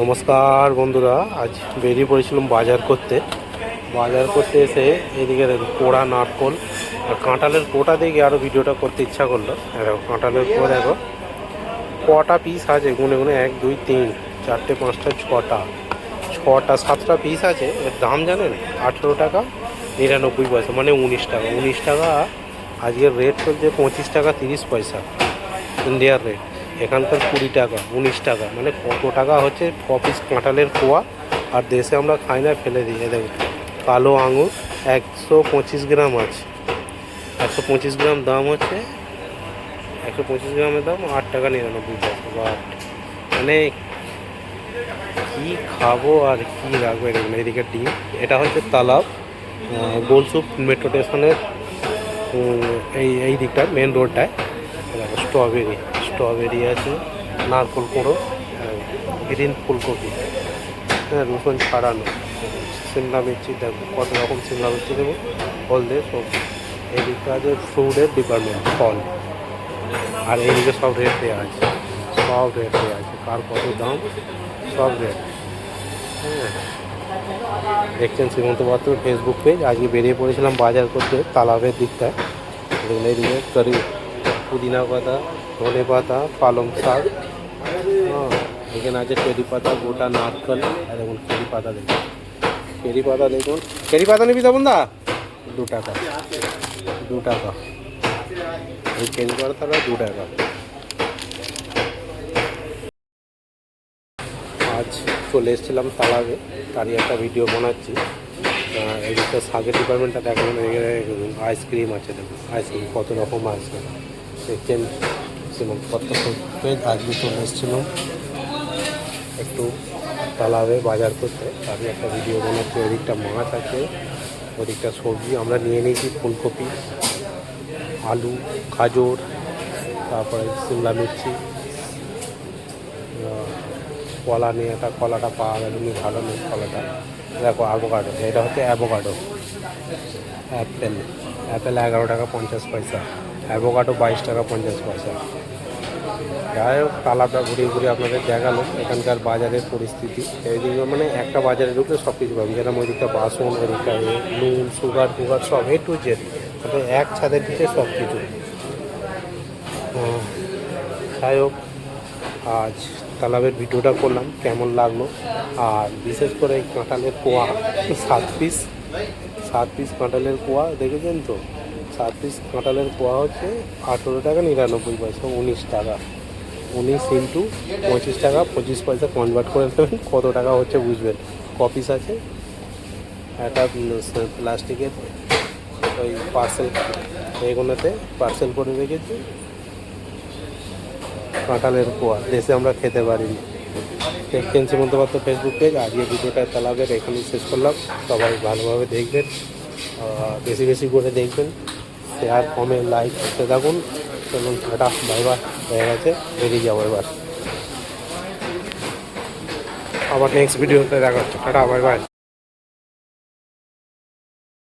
নমস্কার বন্ধুরা, আজ বেরিয়ে পড়েছিলাম বাজার করতে এসে এদিকে পোড়া নারকোল আর কাঁঠালের কোটা দেখে আরও ভিডিওটা করতে ইচ্ছা করলো। দেখো কাঁঠালের কোয়া, দেখো কটা পিস আছে, গুনে গুনে 1 2 3 4 5 7টা পিস আছে। এর দাম জানেন 18 টাকা 99 পয়সা, মানে 19 টাকা। আজকের রেট চলছে 25 টাকা 30 পয়সা ইন্ডিয়ার রেট। এখানকার 20 টাকা 19 টাকা, মানে কত টাকা হচ্ছে ক পিস কাঁঠালের কোয়া। আর দেশে আমরা খাই না, ফেলে দিই। দেখুন কালো আঙুর 125 গ্রাম আছে, 125 গ্রাম দাম হচ্ছে, 125 গ্রামের দাম 8 টাকা 99 পয়সা। বাট মানে কী খাবো আর কী রাখবো। দেখুন এদিকে ডিম, এটা হচ্ছে তালাব গোলসুপ মেট্রো স্টেশনের এই দিকটায়, মেন রোডটায়। স্ট্রবেরি আছে, নারকোল কোড়ো, গ্রিন ফুলকপি, হ্যাঁ রসুন ছাড়ানো, শিমলা মির্চি, দেখো কত রকম শিমলা মির্চি দেবো, হলদে সবজি। এইদিকটা আছে ফ্রুটের ডিপার্টমেন্ট, ফল। আর এইদিকে সব রেট দেওয়া আছে, কার কত দাম সব রেট। হ্যাঁ দেখছেন শ্রীমন্ত পাত্র ফেসবুক পেজ। আজকে বেরিয়ে পড়েছিলাম বাজার করতে তালাবের দিকটায়। দেখুন এইদিকে কারি, পুদিনা পাতা, ধনে পাতা, পালং শাক, এখানে আছে কেরি পাতা, গোটা নারকেল। আর দেখুন কেরি পাতা দেখুন, কেরি পাতা নিবি তখন দা 2 টাকা এই কেরি পাতাটা 2 টাকা। আজ চলে এসেছিলাম তালাবে, তারই একটা ভিডিও বানাচ্ছি। এদিকটা শাকের ডিপার্টমেন্টটা দেখুন, আইসক্রিম আছে, দেখুন আইসক্রিম কত রকম আইসক্রিম দেখছেন। কত আজকে চলে এসেছিলাম একটু তালাবে বাজার করতে, তারই একটা ভিডিও বানাচ্ছি। ওদিকটা মাছ আছে, ওদিকটা সবজি আমরা নিয়ে নিয়েছি, ফুলকপি, আলু, গাজর, তারপরে শিমলা মির্চি, কলা নিয়ে, একটা কলাটা পাওয়া গেল, ভালো নেই কলাটা। দেখো অ্যাভোকাডো, এটা হচ্ছে অ্যাভোকাডো। অ্যাপেল 11 টাকা 50 পয়সা, অ্যাভোকাডো 22 টাকা 50 পয়সা। যাই হোক, তালাটা ঘুরিয়ে আপনাদের দেখালাম এখানকার বাজারের পরিস্থিতি। এইদিকে মানে একটা বাজারে ঢুকলে সব কিছু পাবেন, যেরকম ওইদিকটা বাসন, ওইদিকটা নুন, সুগার সব A to Z, এক ছাদের দিকে সব কিছু। যাই হোক, আজ তালাবের ভিডিওটা করলাম, কেমন লাগলো। আর বিশেষ করে এই কাঁঠালের কোয়া 7 পিস কাঁঠালের কোয়া দেখেছেন তো। 7 পিস কাঁঠালের কোয়া হচ্ছে 18 টাকা 99 পয়সা, 19 টাকা। 19 ইন্টু 25 টাকা 25 পয়সা কনভার্ট করে নেবেন, কত টাকা হচ্ছে বুঝবেন। কপিস আছে একটা প্লাস্টিকের ওই পার্সেল, এগুলোতে পার্সেল করে রেখেছি কাঁঠালের কোয়া, দেশে আমরা খেতে পারিনি। দেখছেন শ্রীমন্ত পাত্র ফেসবুক পেজ। আজকে ভিডিওটা তালাবের এখানেই শেষ করলাম। সবাই ভালোভাবে দেখবেন, বেশি বেশি করে দেখবেন, শেয়ার কমেন্ট লাইক করতে থাকুন। চলুন টাটা বাই বাই, হয়ে গেছে, বেরিয়ে যাবো এবার। আবার নেক্সট ভিডিওতে দেখা হচ্ছে। Tata bye bye.